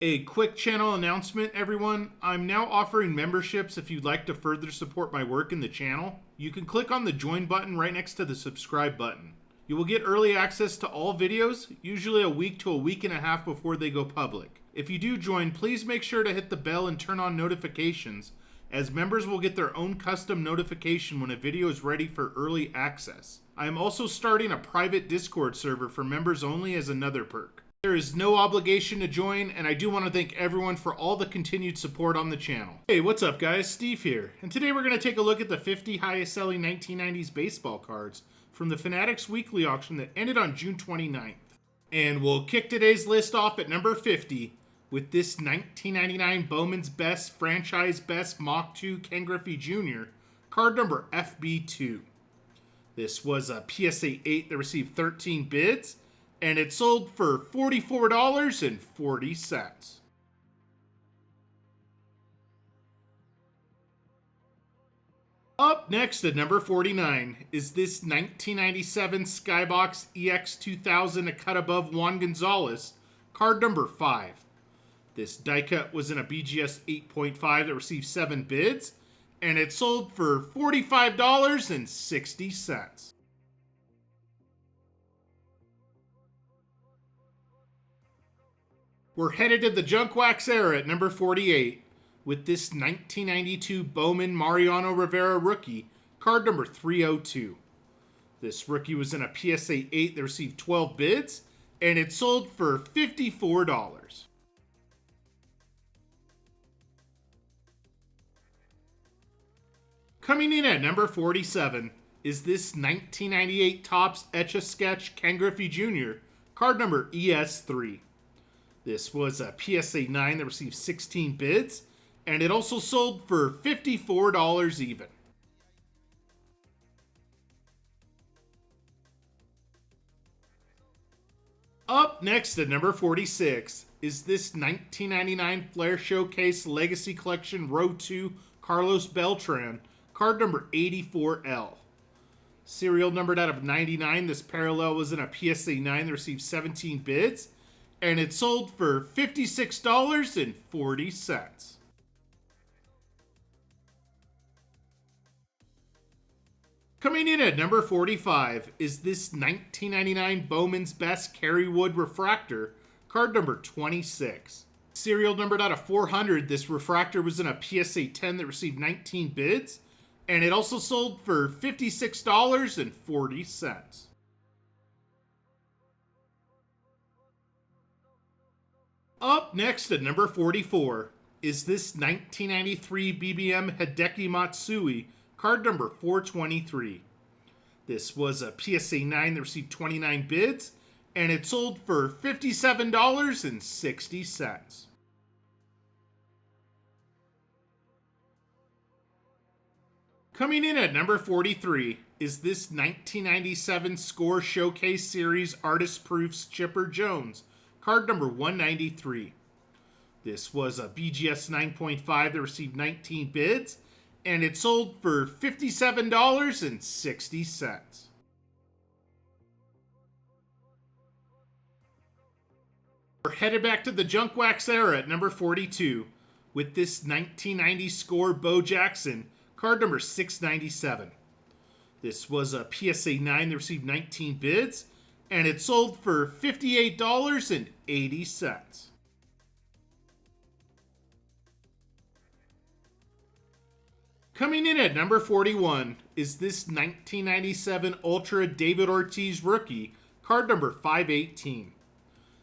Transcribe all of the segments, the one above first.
A quick channel announcement, everyone. I'm now offering memberships if you'd like to further support my work in the channel. You can click on the join button right next to the subscribe button. You will get early access to all videos, usually a week to a week and a half before they go public. If you do join, please make sure to hit the bell and turn on notifications, as members will get their own custom notification when a video is ready for early access. I am also starting a private Discord server for members only as another perk. There is no obligation to join, and I do want to thank everyone for all the continued support on the channel. Hey, what's up guys? Steve here, and today we're going to take a look at the 50 highest selling 1990s baseball cards from the Fanatics weekly auction that ended on June 29th. And we'll kick today's list off at number 50 with this 1999 Bowman's Best Franchise Best Mach 2 Ken Griffey Jr. card number FB2. This was a PSA 8 that received 13 bids, and it sold for $44.40. Up next at number 49 is this 1997 Skybox EX2000 A Cut Above Juan Gonzalez, card number 5. This die cut was in a BGS 8.5 that received 7 bids, and it sold for $45.60. We're headed to the junk wax era at number 48 with this 1992 Bowman Mariano Rivera rookie, card number 302. This rookie was in a PSA 8 that received 12 bids, and it sold for $54. Coming in at number 47 is this 1998 Topps Etch-a-Sketch Ken Griffey Jr., card number ES3. This was a PSA 9 that received 16 bids, and it also sold for $54 even. Up next at number 46 is this 1999 Flair Showcase Legacy Collection Row 2 Carlos Beltran, card number 84L. Serial numbered out of 99, this parallel was in a PSA 9 that received 17 bids, and it sold for $56.40. Coming in at number 45 is this 1999 Bowman's Best Kerrywood Refractor, card number 26. Serial numbered out of 400, this refractor was in a PSA 10 that received 19 bids, and it also sold for $56.40. Up next at number 44 is this 1993 BBM Hideki Matsui, card number 423. This was a PSA 9 that received 29 bids, and it sold for $57.60. Coming in at number 43 is this 1997 Score Showcase Series Artist Proofs Chipper Jones, card number 193. This was a BGS 9.5 that received 19 bids, and it sold for $57.60. We're headed back to the junk wax era at number 42 with this 1990 Score Bo Jackson, card number 697. This was a PSA 9 that received 19 bids, and it sold for $58.80. Coming in at number 41 is this 1997 Ultra David Ortiz rookie, card number 518.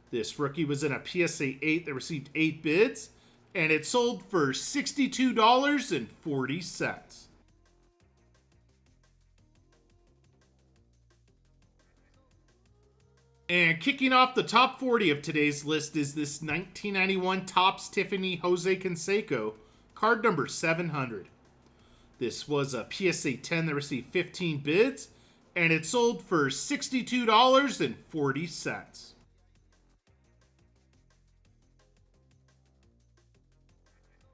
This rookie was in a PSA 8 that received 8 bids, and it sold for $62.40. And kicking off the top 40 of today's list is this 1991 Topps Tiffany Jose Canseco, card number 700. This was a PSA 10 that received 15 bids, and it sold for $62.40.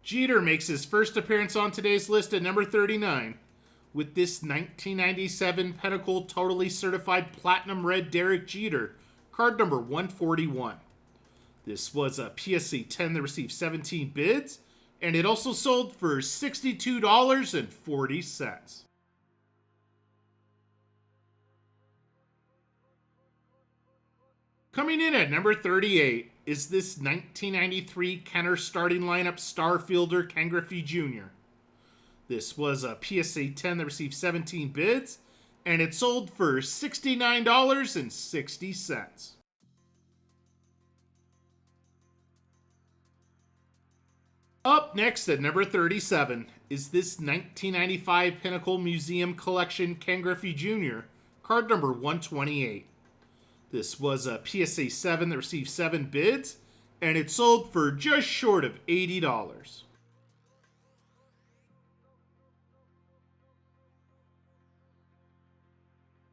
Jeter makes his first appearance on today's list at number 39 with this 1997 Pinnacle Totally Certified Platinum Red Derek Jeter, card number 141. This was a PSA 10 that received 17 bids, and it also sold for $62.40. Coming in at number 38 is this 1993 Kenner starting lineup star fielder Ken Griffey Jr. This was a PSA 10 that received 17 bids, and it sold for $69.60. Up next at number 37 is this 1995 Pinnacle Museum Collection Ken Griffey Jr., card number 128. This was a PSA 7 that received 7 bids, and it sold for just short of $80.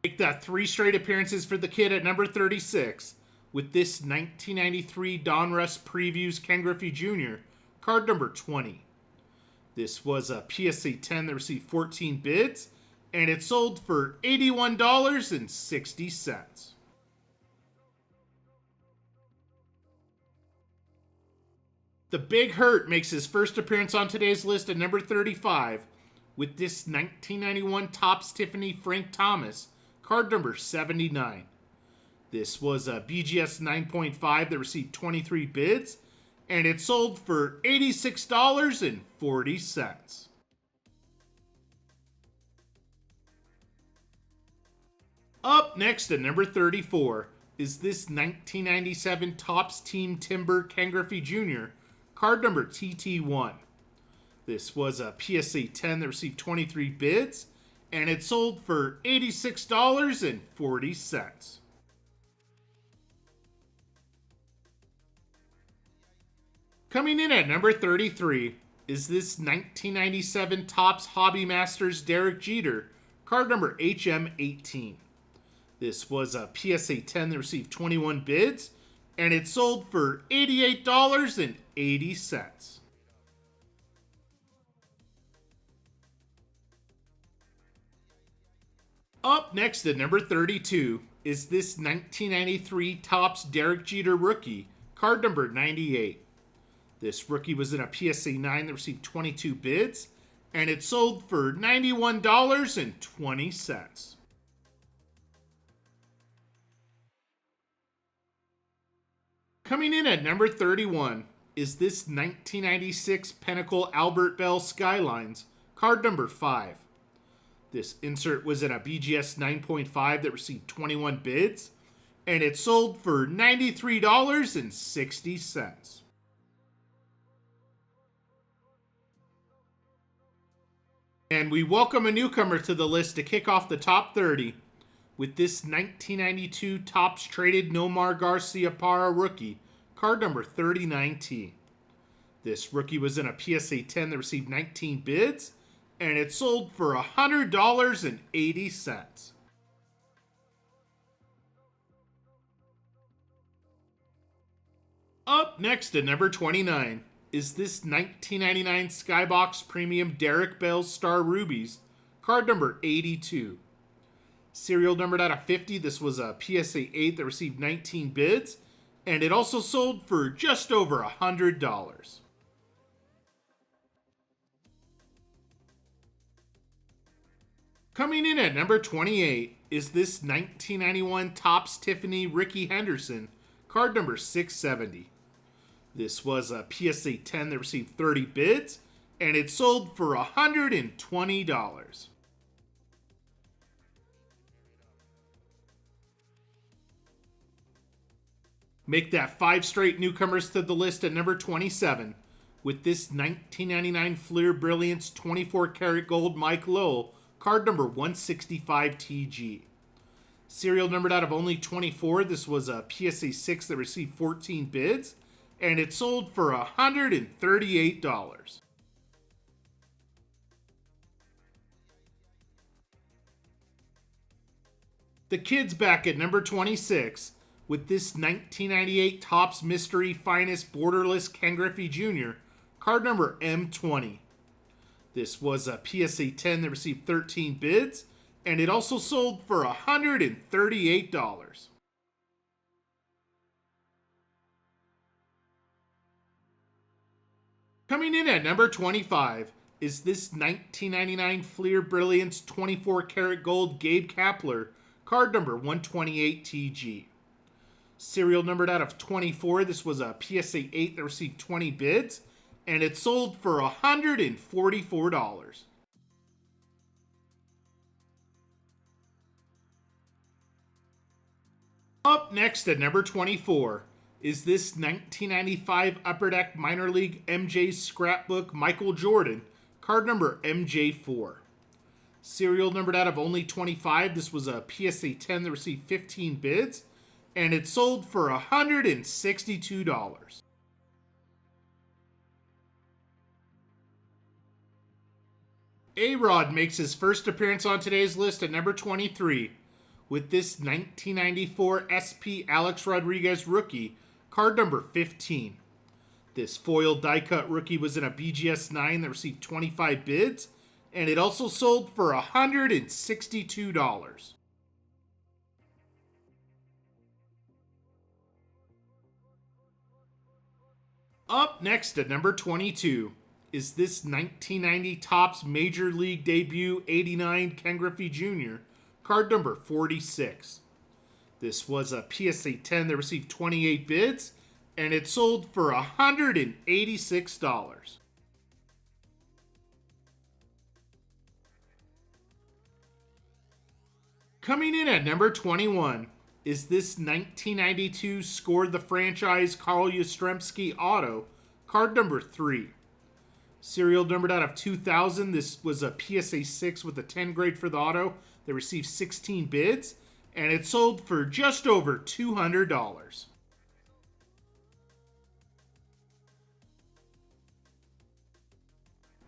Make that 3 straight appearances for the kid at number 36 with this 1993 Donruss Previews Ken Griffey Jr., card number 20. This was a PSA 10 that received 14 bids, and it sold for $81.60. The Big Hurt makes his first appearance on today's list at number 35 with this 1991 Topps Tiffany Frank Thomas, card number 79. This was a BGS 9.5 that received 23 bids, and it sold for $86.40. Up next at number 34 is this 1997 Topps Team Timber Ken Griffey Jr., card number TT1. This was a PSA 10 that received 23 bids, and it sold for $86.40. Coming in at number 33 is this 1997 Topps Hobby Masters Derek Jeter, card number HM18. This was a PSA 10 that received 21 bids, and it sold for $88.80. Up next at number 32 is this 1993 Topps Derek Jeter rookie, card number 98. This rookie was in a PSA 9 that received 22 bids, and it sold for $91.20. Coming in at number 31 is this 1996 Pinnacle Albert Bell Skylines, card number 5. This insert was in a BGS 9.5 that received 21 bids, and it sold for $93.60. And we welcome a newcomer to the list to kick off the top 30 with this 1992 Topps Traded Nomar Garcia Parra rookie, card number 3019. This rookie was in a PSA 10 that received 19 bids, and it sold for $100.80. Up next at number 29 is this 1999 Skybox Premium Derek Bell Star Rubies, card number 82. Serial numbered out of 50, this was a PSA 8 that received 19 bids, and it also sold for just over $100. Coming in at number 28 is this 1991 Topps Tiffany Ricky Henderson, card number 670. This was a PSA 10 that received 30 bids, and it sold for $120. Make that 5 straight newcomers to the list at number 27 with this 1999 Fleer Brilliance 24 karat gold Mike Lowell, card number 165 TG. Serial numbered out of only 24, this was a PSA 6 that received 14 bids, and it sold for $138. The kid's back at number 26 with this 1998 Topps Mystery Finest Borderless Ken Griffey Jr., card number M20. This was a PSA 10 that received 13 bids, and it also sold for $138. Coming in at number 25 is this 1999 Fleer Brilliance 24 karat gold Gabe Kapler, card number 128 TG. Serial numbered out of 24, this was a PSA 8 that received 20 bids, and it sold for $144. Up next at number 24 is this 1995 Upper Deck Minor League MJ Scrapbook Michael Jordan, card number MJ4. Serial numbered out of only 25, this was a PSA 10 that received 15 bids, and it sold for $162. A-Rod makes his first appearance on today's list at number 23 with this 1994 SP Alex Rodriguez rookie, card number 15. This foil die-cut rookie was in a BGS 9 that received 25 bids, and it also sold for $162. Up next at number 22 is this 1990 Topps Major League Debut 89 Ken Griffey Jr., card number 46. This was a PSA 10 that received 28 bids, and it sold for $186. Coming in at number 21 is this 1992 Scored the Franchise Carl Yastrzemski auto, card number 3. Serial numbered out of 2000, this was a PSA 6 with a 10 grade for the auto that received 16 bids, and it sold for just over $200.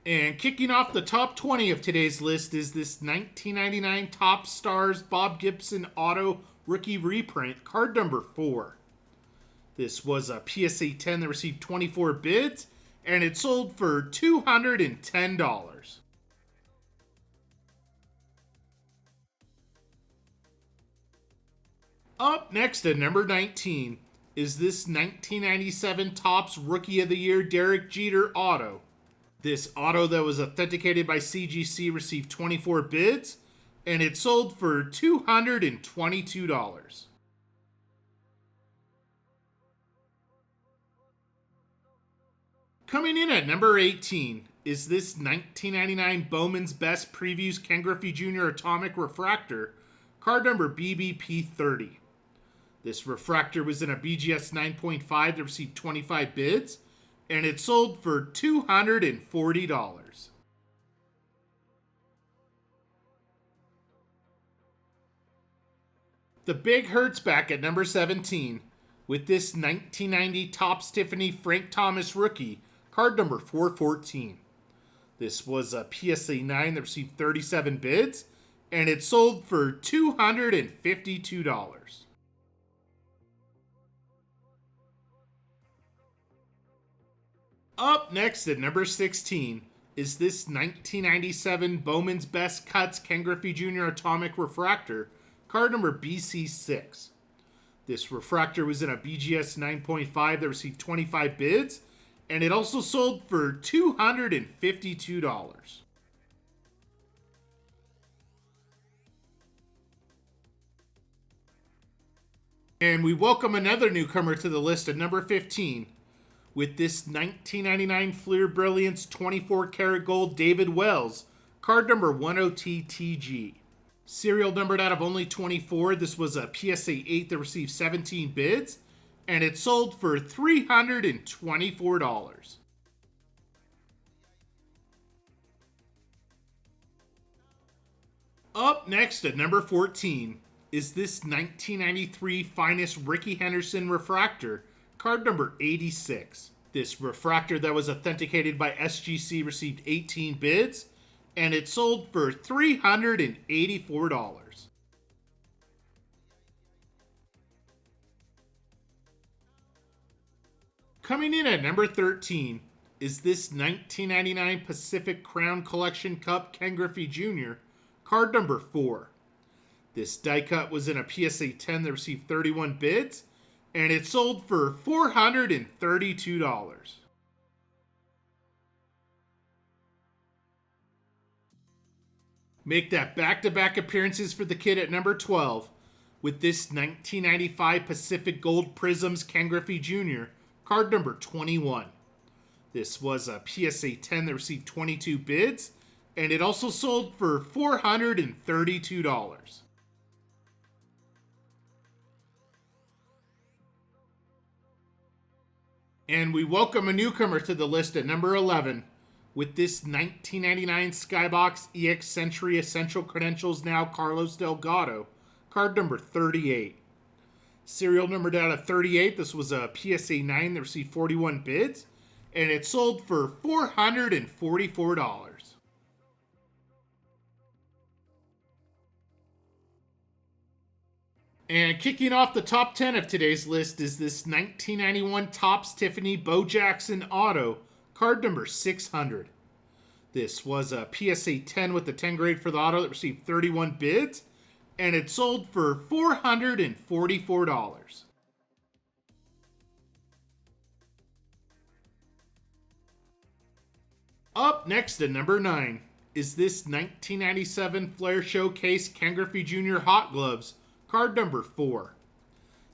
And kicking off the top 20 of today's list is this 1999 Top Stars Bob Gibson Auto Rookie Reprint, card number 4. This was a PSA 10 that received 24 bids, and it sold for $210. Up next at number 19 is this 1997 Topps Rookie of the Year Derek Jeter auto. This auto that was authenticated by CGC received 24 bids, and it sold for $222. Coming in at number 18 is this 1999 Bowman's Best Previews Ken Griffey Jr. Atomic Refractor, card number BBP30. This refractor was in a BGS 9.5 that received 25 bids, and it sold for $240. The Big Hurt's back at number 17 with this 1990 Topps Tiffany Frank Thomas rookie, card number 414. This was a PSA 9 that received 37 bids, and it sold for $252. Up next at number 16 is this 1997 Bowman's Best Cuts Ken Griffey Jr. Atomic Refractor, card number BC6. This refractor was in a BGS 9.5 that received 25 bids, and it also sold for $252. And we welcome another newcomer to the list at number 15 with this 1999 Fleer Brilliance 24 karat gold David Wells, card number 10TTG. Serial numbered out of only 24, this was a PSA 8 that received 17 bids, and it sold for $324. Up next at number 14 is this 1993 Finest Ricky Henderson Refractor, card number 86. This refractor that was authenticated by SGC received 18 bids, and it sold for $384. Coming in at number 13 is this 1999 Pacific Crown Collection Cup Ken Griffey Jr., card number 4. This die cut was in a PSA 10 that received 31 bids, and it sold for $432. Make that back-to-back appearances for the kid at number 12 with this 1995 Pacific Gold Prisms Ken Griffey Jr., card number 21. This was a PSA 10 that received 22 bids, and it also sold for $432. And we welcome a newcomer to the list at number 11 with this 1999 Skybox EX Century Essential Credentials Now Carlos Delgado, card number 38. Serial numbered out of 38, this was a PSA 9 that received 41 bids, and it sold for $444. And kicking off the top 10 of today's list is this 1991 Topps Tiffany Bo Jackson Auto, card number 600. This was a PSA 10 with the 10 grade for the auto that received 31 bids, and it sold for $444. Up next at number 9 is this 1997 Flair Showcase Ken Griffey Jr. Hot Gloves, card number 4.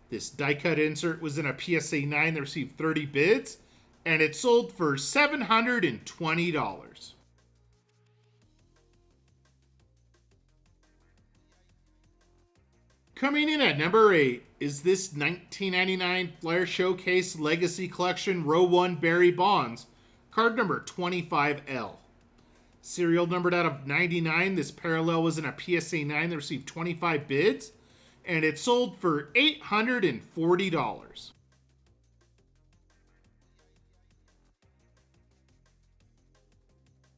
This die-cut insert was in a PSA 9 that received 30 bids, and it sold for $720. Coming in at number 8 is this 1999 Flair Showcase Legacy Collection Row 1 Barry Bonds, card number 25L. Serial numbered out of 99, this parallel was in a PSA 9 that received 25 bids, and it sold for $840.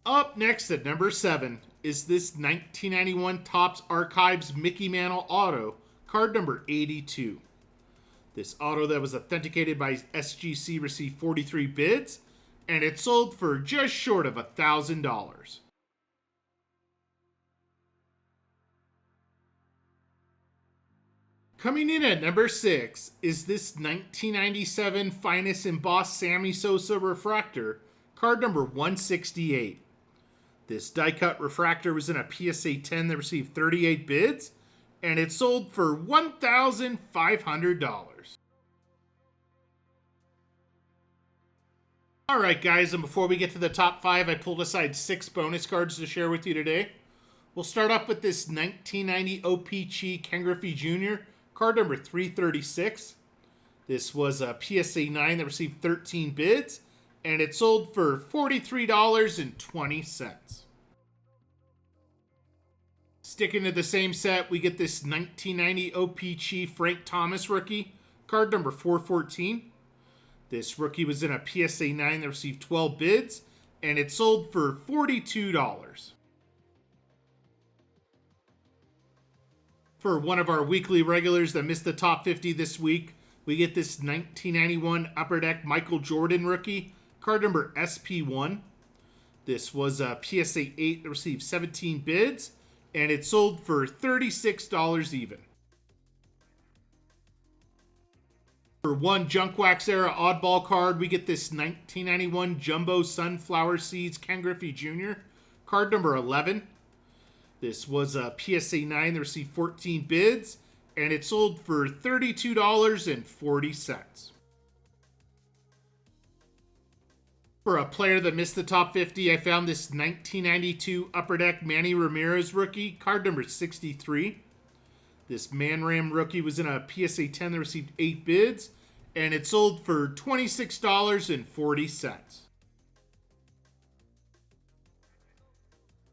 Up next at number 7 is this 1991 Topps Archives Mickey Mantle Auto, card number 82. This auto that was authenticated by SGC received 43 bids, and it sold for just short of $1,000. Coming in at number 6 is this 1997 Finest Embossed Sammy Sosa Refractor, card number 168. This die-cut refractor was in a PSA 10 that received 38 bids, and it sold for $1,500. Alright guys, and before we get to the top 5, I pulled aside 6 bonus cards to share with you today. We'll start off with this 1990 OPC Ken Griffey Jr., card number 336. This was a PSA 9 that received 13 bids, and it sold for $43.20. Sticking to the same set, we get this 1990 OPC Frank Thomas rookie, card number 414. This rookie was in a PSA 9 that received 12 bids, and it sold for $42. For one of our weekly regulars that missed the top 50 this week, we get this 1991 Upper Deck Michael Jordan rookie, card number SP1. This was a PSA 8 that received 17 bids, and it sold for $36 even. For one Junk Wax era oddball card, we get this 1991 Jumbo Sunflower Seeds Ken Griffey Jr., card number 11. This was a PSA 9 that received 14 bids, and it sold for $32.40. For a player that missed the top 50, I found this 1992 Upper Deck Manny Ramirez rookie, card number 63. This Man-Ram rookie was in a PSA 10 that received 8 bids, and it sold for $26.40.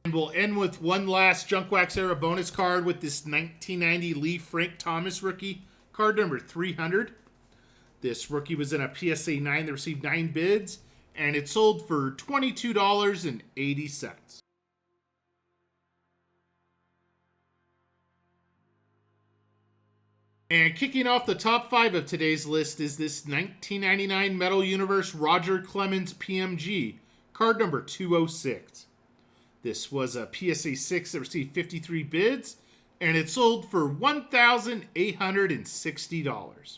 And we'll end with one last Junk Wax era bonus card with this 1990 Lee Frank Thomas rookie, card number 300. This rookie was in a PSA 9 that received 9 bids, and it sold for $22.80. And kicking off the top 5 of today's list is this 1999 Metal Universe Roger Clemens PMG, card number 206. This was a PSA 6 that received 53 bids, and it sold for $1,860.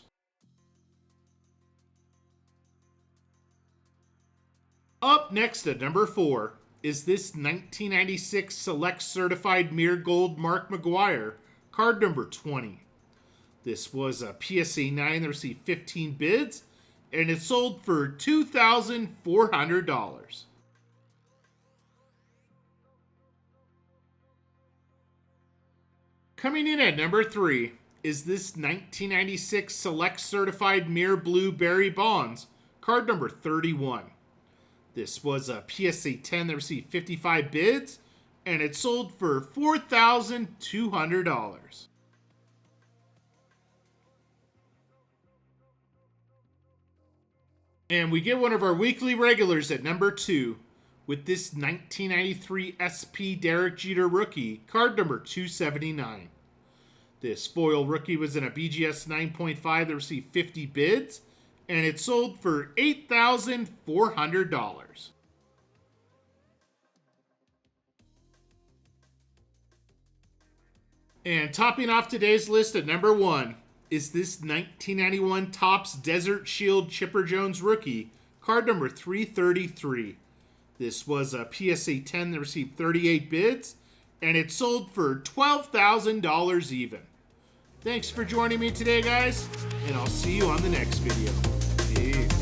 Up next at number 4 is this 1996 Select Certified Mirror Gold Mark McGuire, card number 20. This was a PSA 9 that received 15 bids, and it sold for $2,400. Coming in at number 3 is this 1996 Select Certified Mirror Blue Barry Bonds, card number 31. This was a PSA 10 that received 55 bids, and it sold for $4,200. And we get one of our weekly regulars at number 2 with this 1993 SP Derek Jeter rookie, card number 279. This foil rookie was in a BGS 9.5 that received 50 bids, and it sold for $8,400. And topping off today's list at number 1 is this 1991 Topps Desert Shield Chipper Jones rookie, card number 333. This was a PSA 10 that received 38 bids, and it sold for $12,000 even. Thanks for joining me today, guys, and I'll see you on the next video. Peace.